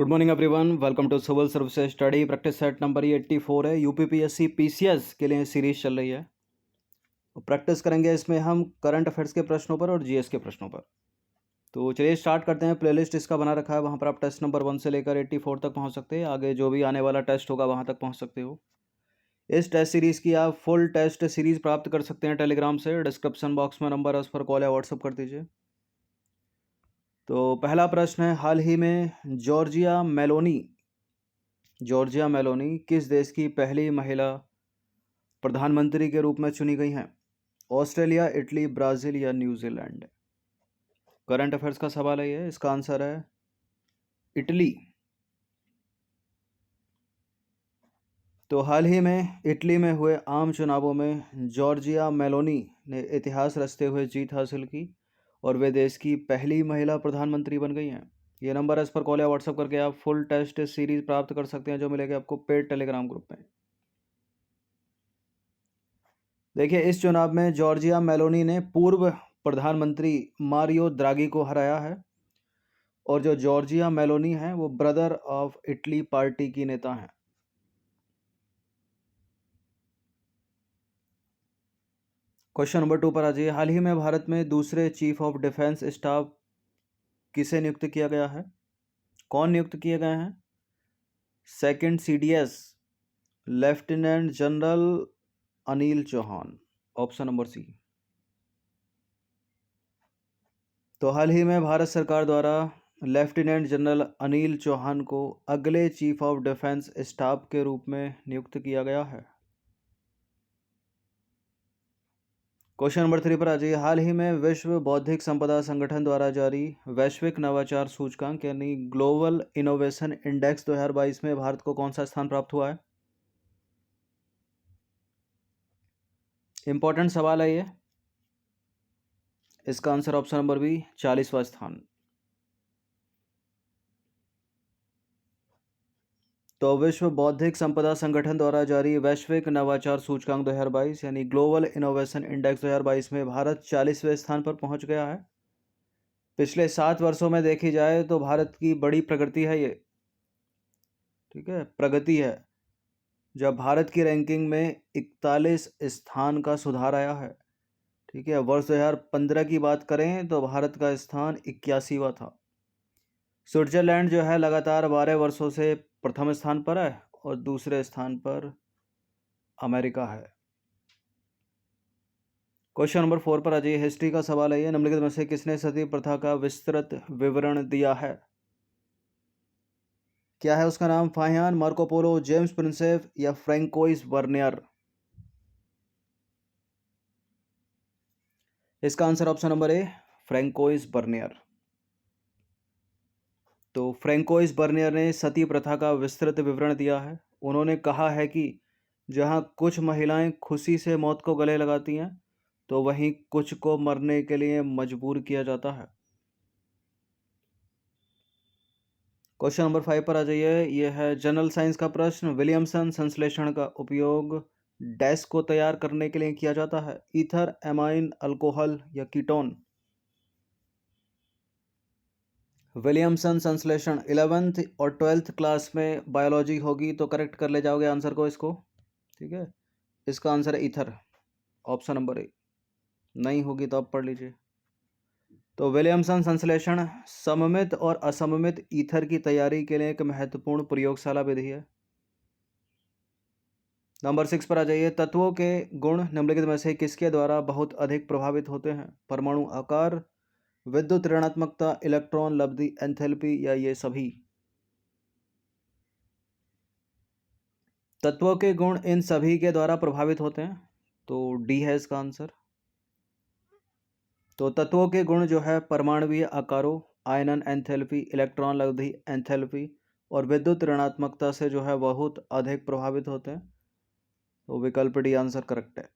Good morning everyone, welcome to civil services study practice set number 84 है। UPPSC PCS के लिए series चल रही है। तो प्रैक्टिस करेंगे इसमें हम करंट अफेयर्स के प्रश्नों पर और जीएस के प्रश्नों पर। तो चलिए स्टार्ट करते हैं। प्लेलिस्ट इसका बना रखा है, वहाँ पर आप टेस्ट नंबर 1 से लेकर 84 तक पहुँच सकते हैं। आगे जो भी आने वाला टेस्ट होगा वहाँ तक पहुँच सकते हो। इस टेस्ट सीरीज़ की आप फुल टेस्ट सीरीज़ प्राप्त कर सकते हैं टेलीग्राम से। डिस्क्रिप्शन बॉक्स में नंबर है, उस पर कॉल या व्हाट्सअप कर दीजिए। तो पहला प्रश्न है, हाल ही में जॉर्जिया मेलोनी किस देश की पहली महिला प्रधानमंत्री के रूप में चुनी गई हैं? ऑस्ट्रेलिया, इटली, ब्राज़ील या न्यूजीलैंड? करंट अफेयर्स का सवाल है ये। इसका आंसर है इटली। तो हाल ही में इटली में हुए आम चुनावों में जॉर्जिया मेलोनी ने इतिहास रचते हुए जीत हासिल की और वे देश की पहली महिला प्रधानमंत्री बन गई हैं। ये नंबर है, इस पर कॉल या व्हाट्सअप करके आप फुल टेस्ट सीरीज प्राप्त कर सकते हैं, जो मिलेगा आपको पेड टेलीग्राम ग्रुप में। देखिए, इस चुनाव में जॉर्जिया मेलोनी ने पूर्व प्रधानमंत्री मारियो द्रागी को हराया है और जो जॉर्जिया मेलोनी है वो ब्रदर ऑफ इटली पार्टी की नेता हैं। क्वेश्चन नंबर 2 पर आ जाइए। हाल ही में भारत में दूसरे चीफ ऑफ डिफेंस स्टाफ किसे नियुक्त किया गया है? कौन नियुक्त किए गए हैं? Second CDS lieutenant general Anil Chauhan, option number C. तो हाल ही में भारत सरकार द्वारा लेफ्टिनेंट जनरल अनिल चौहान को अगले चीफ ऑफ डिफेंस स्टाफ के रूप में नियुक्त किया गया है। क्वेश्चन नंबर 3 पर आ जाइए। हाल ही में विश्व बौद्धिक संपदा संगठन द्वारा जारी वैश्विक नवाचार सूचकांक यानी ग्लोबल इनोवेशन इंडेक्स 2022 में भारत को कौन सा स्थान प्राप्त हुआ है? इंपॉर्टेंट सवाल है ये। इसका आंसर ऑप्शन नंबर बी, 40वां स्थान। तो विश्व बौद्धिक संपदा संगठन द्वारा जारी वैश्विक नवाचार सूचकांक 2022 यानी ग्लोबल इनोवेशन इंडेक्स 2022 में भारत 40वें स्थान पर पहुंच गया है। पिछले 7 वर्षों में देखी जाए तो भारत की बड़ी प्रगति है ये। ठीक है, प्रगति है। जब भारत की रैंकिंग में 41 स्थान का सुधार आया है। ठीक है, वर्ष 2015 की बात करें तो भारत का स्थान 81वां था। स्विट्जरलैंड जो है लगातार 12 वर्षों से प्रथम स्थान पर है और दूसरे स्थान पर अमेरिका है। क्वेश्चन नंबर 4 पर आ जाइए। हिस्ट्री का सवाल है ये। निम्नलिखित में से किसने सती प्रथा का विस्तृत विवरण दिया है? क्या है उसका नाम? Fahien, Marco Polo, James Prinsep या फ्रैंकोइस वर्नियर? इसका answer option number A, François vernier. तो फ्रैंकोइस वर्नियर ने सती प्रथा का विस्तृत विवरण दिया है। उन्होंने कहा है कि जहां कुछ महिलाएं खुशी से मौत को गले लगाती हैं तो वहीं कुछ को मरने के लिए मजबूर किया जाता है। क्वेश्चन नंबर 5 पर आ जाइए। यह है जनरल साइंस का प्रश्न। विलियमसन संश्लेषण का उपयोग डैश को तैयार करने के लिए किया जाता है? ईथर, एमाइन, अल्कोहल या कीटोन? विलियमसन संश्लेषण 11th और 12th क्लास में बायोलॉजी होगी तो करेक्ट कर ले जाओगे आंसर को इसको। ठीक है, इसका आंसर है ईथर, ऑप्शन नंबर ए। नहीं होगी तो आप पढ़ लीजिए। तो विलियमसन संश्लेषण सममित और असममित ईथर की तैयारी के लिए एक महत्वपूर्ण प्रयोगशाला विधि है। नंबर 6 पर आ जाइए। तत्वों के गुण निम्नलिखित में से किसके द्वारा बहुत अधिक प्रभावित होते हैं? परमाणु आकार, विद्युत ऋणात्मकता, इलेक्ट्रॉन लब्धि, एंथैल्पी या ये सभी? तत्वों के गुण इन सभी के द्वारा प्रभावित होते हैं, तो डी है इसका आंसर। तो तत्वों के गुण जो है परमाणुीय आकारों, आयनन एंथैल्पी, इलेक्ट्रॉन लब्धि एंथैल्पी और विद्युत ऋणात्मकता से जो है बहुत अधिक प्रभावित होते हैं, तो विकल्प डी आंसर करेक्ट है।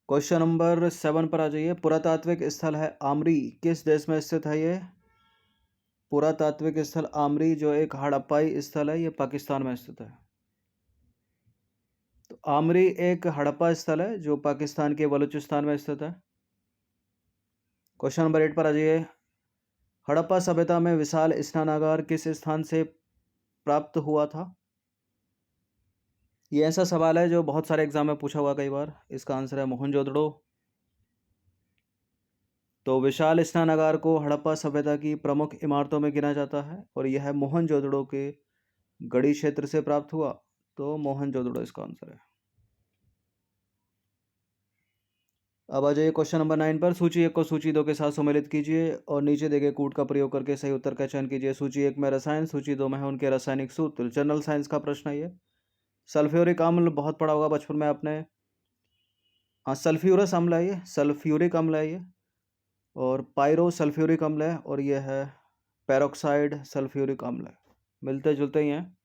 क्वेश्चन नंबर 7 पर आ जाइए। पुरातात्विक स्थल है आमरी किस देश में स्थित है? ये पुरातात्विक स्थल आमरी जो एक हड़प्पाई स्थल है, ये पाकिस्तान में स्थित है। तो आमरी एक हड़प्पा स्थल है जो पाकिस्तान के बलूचिस्तान में स्थित है। क्वेश्चन नंबर 8 पर आ जाइए। हड़प्पा सभ्यता में विशाल स्नानागार किस स्थान से प्राप्त हुआ था? ये ऐसा सवाल है जो बहुत सारे एग्जाम में पूछा हुआ कई बार। इसका आंसर है मोहनजोदड़ो। तो विशाल स्नानागार को हड़प्पा सभ्यता की प्रमुख इमारतों में गिना जाता है और यह मोहनजोदड़ो के गढ़ी क्षेत्र से प्राप्त हुआ। तो मोहनजोदड़ो इसका आंसर है। अब आ जाइए क्वेश्चन नंबर 9 पर। सूची 1 को सूची 2 के साथ सम्मिलित कीजिए और नीचे दिए गए कूट का प्रयोग करके सही उत्तर का चयन कीजिए। सूची 1 में रसायन, सूची 2 में है उनके रासायनिक सूत्र। जनरल साइंस का प्रश्न है ये। सल्फ्यूरिक अम्ल बहुत पढ़ा होगा बचपन में आपने। हाँ, सल्फ्यूरस अम्ल है ये, सल्फ्यूरिक अम्ल है ये। और पायरो सल्फ्यूरिक अम्ल है और ये है पेरोक्साइड सल्फ्यूरिक अम्ल है। मिलते जुलते ही हैं।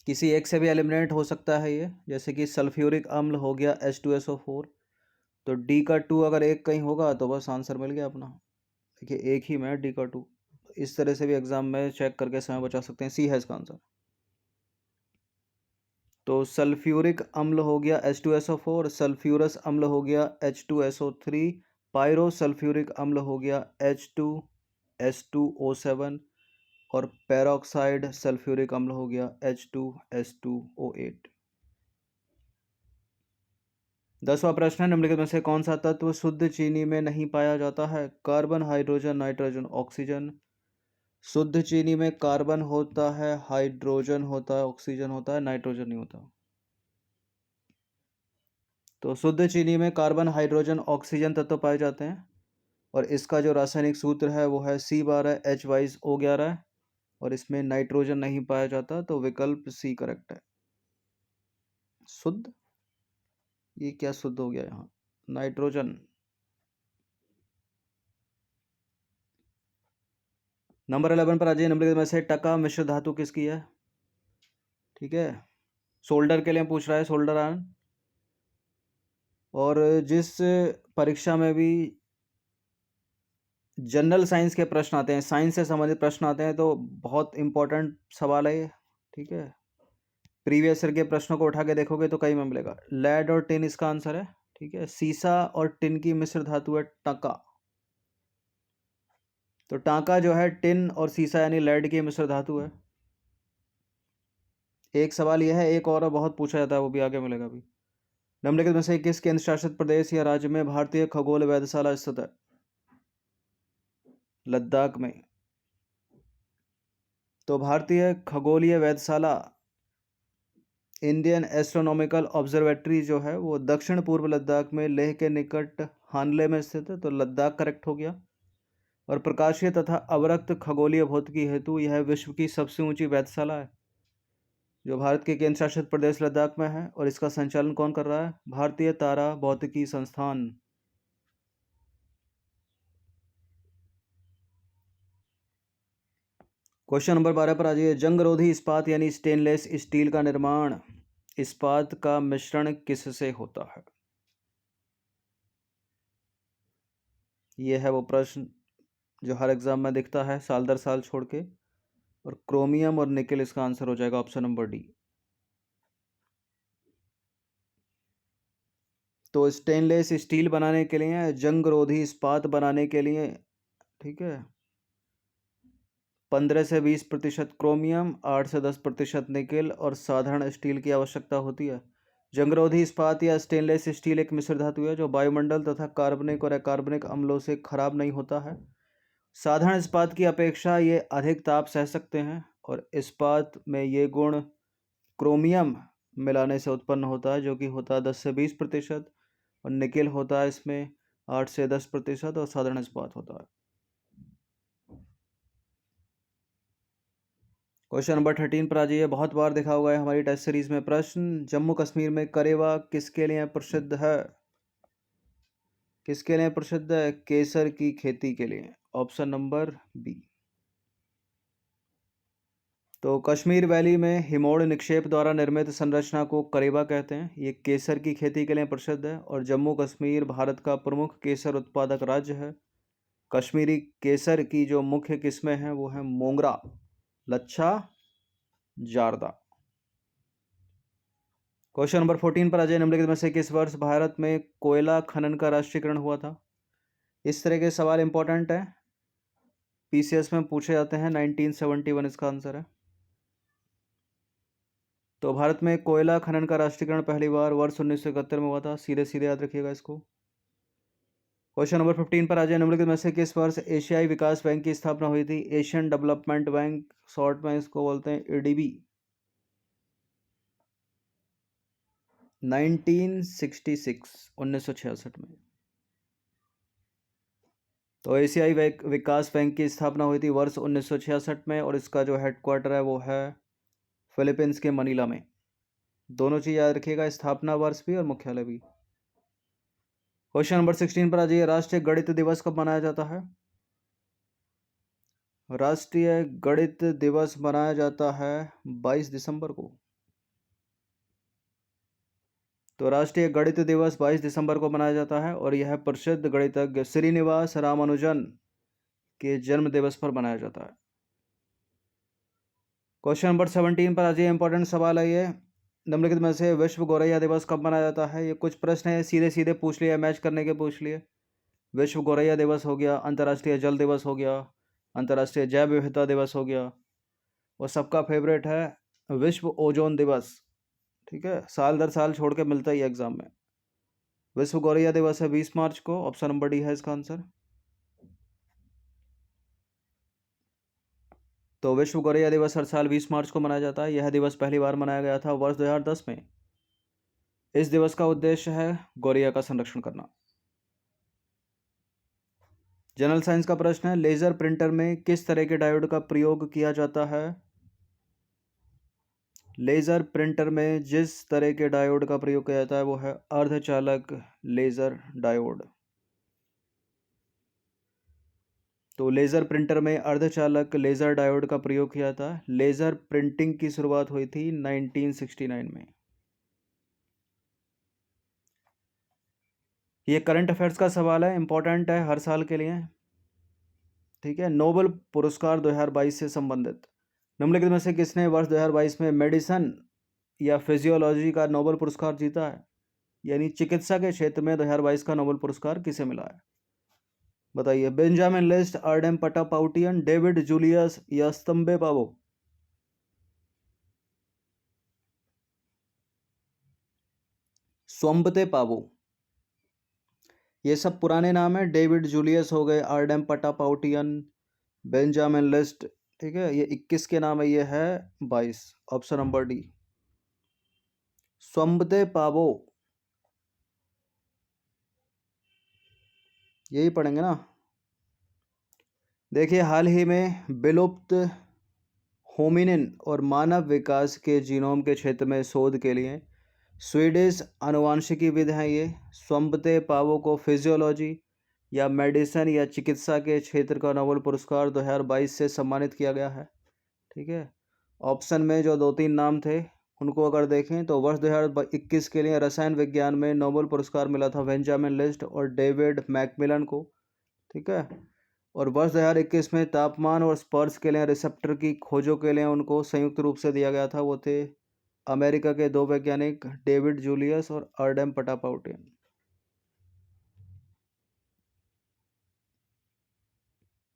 किसी एक से भी एलिमिनेट हो सकता है ये, जैसे कि सल्फ्यूरिक अम्ल हो गया H2SO4। तो डी का 2 अगर एक कहीं होगा तो बस आंसर मिल गया अपना। देखिए एक ही में डी का 2। इस तरह से भी एग्जाम में चेक करके समय बचा सकते हैं। सी है इसका आंसर। तो सल्फ्यूरिक अम्ल हो गया H2SO4, सल्फ्यूरस अम्ल हो गया H2SO3, पायरो सल्फ्यूरिक अम्ल हो गया H2S2O7 और पेरोक्साइड सल्फ्यूरिक अम्ल हो गया H2S2O8। 10वां प्रश्न है, निम्नलिखित में से कौन सा तत्व शुद्ध चीनी में नहीं पाया जाता है? Carbon, hydrogen, nitrogen, oxygen. शुद्ध चीनी में कार्बन होता है, हाइड्रोजन होता है, ऑक्सीजन होता है, नाइट्रोजन नहीं होता। तो शुद्ध चीनी में कार्बन, हाइड्रोजन, ऑक्सीजन तत्व पाए जाते हैं और इसका जो रासायनिक सूत्र है वो है C12H22O11 और इसमें नाइट्रोजन नहीं पाया जाता। तो विकल्प सी करेक्ट है। शुद्ध, ये क्या शुद्ध हो गया यहाँ? नाइट्रोजन। नंबर 11 पर आ जाइए। निम्नलिखित में से टका मिश्र धातु किसकी है? ठीक है, सोल्डर के लिए पूछ रहा है, सोल्डर आयन। और जिस परीक्षा में भी जनरल साइंस के प्रश्न आते हैं, साइंस से संबंधित प्रश्न आते हैं, तो बहुत इंपॉर्टेंट सवाल है ये। ठीक है, प्रीवियस ईयर के प्रश्नों को उठा के देखोगे तो कई में मिलेगा। लेड और टिन इसका आंसर है। ठीक है, सीसा और टिन की मिश्र धातु है टांका। तो टांका जो है टिन और सीसा यानी लेड की मिश्र धातु है। एक सवाल यह है, एक और बहुत पूछा जाता है, वो भी आगे मिलेगा अभी। निम्नलिखित में से किस केंद्र शासित प्रदेश या राज्य में भारतीय खगोल वेधशाला स्थित है? लद्दाख में। तो भारतीय खगोलीय वेधशाला, इंडियन एस्ट्रोनॉमिकल ऑब्जर्वेटरी जो है वो दक्षिण पूर्व लद्दाख में लेह के निकट हानले में स्थित है। तो लद्दाख करेक्ट हो गया। और प्रकाशीय तथा अवरक्त खगोलीय भौतिकी हेतु यह विश्व की सबसे ऊंची वेधशाला है जो भारत के केंद्र शासित प्रदेश लद्दाख में है। और इसका संचालन कौन कर रहा है? भारतीय तारा भौतिकी संस्थान। क्वेश्चन नंबर 12 पर आ जाइए। जंगरोधी इस्पात यानी स्टेनलेस स्टील का निर्माण इस्पात का मिश्रण किससे होता है? यह है वो प्रश्न जो हर एग्जाम में दिखता है साल दर साल छोड़ के। और क्रोमियम और निकेल इसका आंसर हो जाएगा ऑप्शन नंबर डी। तो स्टेनलेस स्टील बनाने के लिए, जंगरोधी इस्पात बनाने के लिए, ठीक है, 15 से 20% क्रोमियम, 8 से 10% निकेल और साधारण स्टील की आवश्यकता होती है। जंगरोधी इस्पात या स्टेनलेस स्टील एक मिश्र धातु है जो वायुमंडल तथा कार्बनिक और अकार्बनिक अम्लों से खराब नहीं होता है। साधारण इस्पात की अपेक्षा ये अधिक ताप सह सकते हैं और इस्पात में ये गुण क्रोमियम मिलाने से उत्पन्न होता है जो कि होता है 10 से 20% और निकेल होता है इसमें 8 से 10% और साधारण इस्पात होता है। क्वेश्चन नंबर 13 पर आ जाइए। बहुत बार देखा होगा है हमारी टेस्ट सीरीज में प्रश्न, जम्मू कश्मीर में करेवा किसके लिए प्रसिद्ध है? किसके लिए प्रसिद्ध है? केसर की खेती के लिए। Option number B. तो कश्मीर वैली में हिमोड़ निक्षेप द्वारा निर्मित संरचना को करेवा कहते हैं। ये केसर की खेती के लिए प्रसिद्ध है और जम्मू कश्मीर भारत का प्रमुख केसर उत्पादक राज्य है। कश्मीरी केसर की जो मुख्य किस्में हैं वो है मोंगरा, लच्छा, जारदा। क्वेश्चन नंबर 14 पर आ जाए। निम्नलिखित में से किस वर्ष भारत में कोयला खनन का राष्ट्रीयकरण हुआ था? इस तरह के सवाल इंपॉर्टेंट हैं, पीसीएस में पूछे जाते हैं। 1971 इसका आंसर है। तो भारत में कोयला खनन का राष्ट्रीयकरण पहली बार वर्ष 1971 में हुआ था। सीधे सीधे याद रखिएगा इसको। क्वेश्चन नंबर 15 पर आ जाए। निम्नलिखित में से किस वर्ष एशियाई विकास बैंक की स्थापना हुई थी? एशियन डेवलपमेंट बैंक, शॉर्ट में इसको बोलते हैं एडीबी। 1966 में। तो एशियाई विकास बैंक की स्थापना हुई थी वर्ष 1966 में, और इसका जो हेडक्वार्टर है वो है फिलीपींस के मनीला में। दोनों चीज याद रखिएगा, स्थापना वर्ष भी और मुख्यालय भी। क्वेश्चन नंबर 16 पर आ जाइए। राष्ट्रीय गणित दिवस कब मनाया जाता है? राष्ट्रीय गणित दिवस मनाया जाता है 22 दिसंबर को। तो राष्ट्रीय गणित दिवस 22 दिसंबर को मनाया जाता है, और यह प्रसिद्ध गणितज्ञ श्रीनिवास रामानुजन के जन्म दिवस पर मनाया जाता है। क्वेश्चन नंबर 17 पर आ जाइए। इंपॉर्टेंट सवाल है ये। निम्नलिखित में से विश्व गौरैया दिवस कब मनाया जाता है? ये कुछ प्रश्न है, सीधे सीधे पूछ लिए, मैच करने के पूछ लिए। विश्व गौरैया दिवस हो गया, अंतर्राष्ट्रीय जल दिवस हो गया, अंतर्राष्ट्रीय जैव विविधता दिवस हो गया, और सबका फेवरेट है विश्व ओजोन दिवस। ठीक है, साल दर साल छोड़ के मिलता ही एग्जाम में। विश्व गौरैया दिवस है 20 मार्च को। ऑप्शन नंबर डी है इसका आंसर। तो विश्व गौरैया दिवस हर साल 20 मार्च को मनाया जाता है। यह दिवस पहली बार मनाया गया था वर्ष 2010 में। इस दिवस का उद्देश्य है गौरैया का संरक्षण करना। जनरल साइंस का प्रश्न है। लेजर प्रिंटर में किस तरह के डायोड का प्रयोग किया जाता है? लेजर प्रिंटर में जिस तरह के डायोड का प्रयोग किया जाता है वो है अर्धचालक लेजर डायोड। तो लेजर प्रिंटर में अर्धचालक लेजर डायोड का प्रयोग किया था। लेजर प्रिंटिंग की शुरुआत हुई थी 1969 में। ये करंट अफेयर्स का सवाल है, इंपॉर्टेंट है हर साल के लिए। ठीक है, नोबेल पुरस्कार 2022 से संबंधित। निम्नलिखित में से किसने वर्ष 2022 में मेडिसिन या फिजियोलॉजी का नोबेल पुरस्कार जीता है? यानी चिकित्सा के क्षेत्र में 2022 का नोबेल पुरस्कार किसे मिला है? बताइए। बेंजामिन लिस्ट, आर्डेम पटापाउटियन, डेविड जूलियस या स्तंबे पावो? स्वंबते पावो। ये सब पुराने नाम है। डेविड जूलियस हो गए, आर्डेम पटापाउटियन, बेंजामिन लिस्ट। ठीक है, ये 21 के नाम है, ये है 22। ऑप्शन नंबर डी स्वंबते पावो। यही पढ़ेंगे ना। देखिए, हाल ही में विलुप्त होमिनिन और मानव विकास के जीनोम के क्षेत्र में शोध के लिए स्वीडिश आनुवांशिकीविद हैं ये स्वंबते पावो को फिजियोलॉजी या मेडिसिन या चिकित्सा के क्षेत्र का नोबेल पुरस्कार 2022 से सम्मानित किया गया है। ठीक है, ऑप्शन में जो 2-3 नाम थे उनको अगर देखें तो वर्ष 2021 के लिए रसायन विज्ञान में नोबेल पुरस्कार मिला था बेंजामिन लिस्ट और डेविड मैकमिलन को। ठीक है, और वर्ष 2021 में तापमान और स्पर्श के लिए रिसेप्टर की खोजों के लिए उनको संयुक्त रूप से दिया गया था। वो थे अमेरिका के 2 वैज्ञानिक डेविड जूलियस और आर्डेम पटापाउटियन।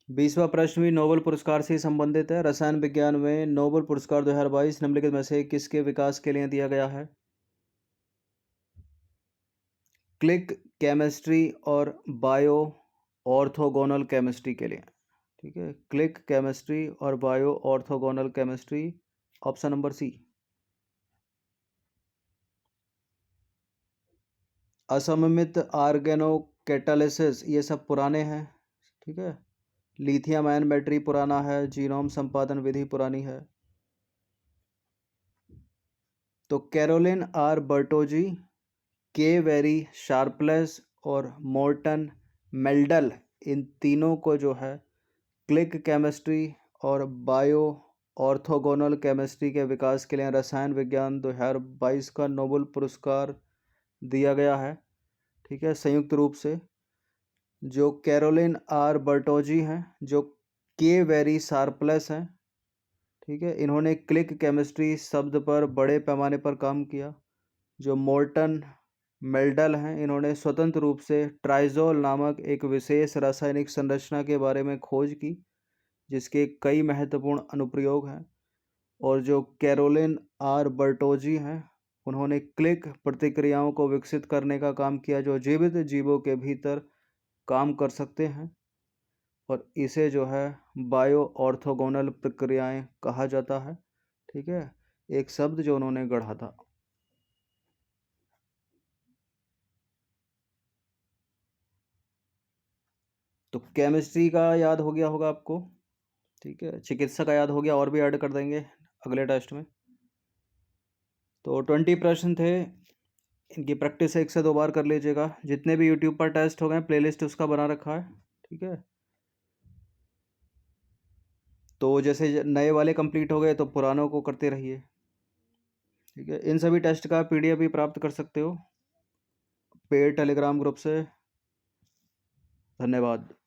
बीसवा प्रश्न भी नोबेल पुरस्कार से संबंधित है। रसायन विज्ञान में नोबेल पुरस्कार 2022 निम्नलिखित में से किसके विकास के लिए दिया गया है? क्लिक केमिस्ट्री और बायो ऑर्थोगोनल केमिस्ट्री के लिए। ठीक है, क्लिक केमिस्ट्री और bioorthogonal chemistry. Option number C. असममित आर्गेनो कैटालिसिस, ये सब पुराने हैं। ठीक है, लिथियम आयन बैटरी पुराना है, जीनोम संपादन विधि पुरानी है। तो कैरोलिन आर बर्टोजी, के वेरी शार्पलेस और मोर्टन मेल्डल, इन तीनों को जो है क्लिक केमिस्ट्री और बायो ऑर्थोगोनल केमिस्ट्री के विकास के लिए रसायन विज्ञान 2022 का नोबेल पुरस्कार दिया गया है। ठीक है, संयुक्त रूप से। जो कैरोलिन आर बर्टोजी हैं, जो के वेरी शार्पलेस हैं, ठीक है, इन्होंने क्लिक केमिस्ट्री शब्द पर बड़े पैमाने पर काम किया। जो मोर्टन मेल्डल हैं, इन्होंने स्वतंत्र रूप से ट्राइजोल नामक एक विशेष रासायनिक संरचना के बारे में खोज की जिसके कई महत्वपूर्ण अनुप्रयोग हैं। और जो कैरोलिन आर बर्टोजी हैं, उन्होंने क्लिक प्रतिक्रियाओं को विकसित करने का काम किया जो जीवित जीवों के भीतर काम कर सकते हैं, और इसे जो है बायो ऑर्थोगोनल प्रक्रियाएं कहा जाता है। ठीक है, एक शब्द जो उन्होंने गढ़ा था। तो केमिस्ट्री का याद हो गया होगा आपको। ठीक है, चिकित्सा का याद हो गया, और भी ऐड कर देंगे अगले टेस्ट में। तो 20 प्रश्न थे, इनकी प्रैक्टिस 1 से 2 बार कर लीजिएगा। जितने भी यूट्यूब पर टेस्ट हो गए प्लेलिस्ट उसका बना रखा है। ठीक है, तो जैसे नए वाले कंप्लीट हो गए तो पुरानों को करते रहिए। ठीक है, इन सभी टेस्ट का PDF भी प्राप्त कर सकते हो पेड टेलीग्राम ग्रुप से। धन्यवाद।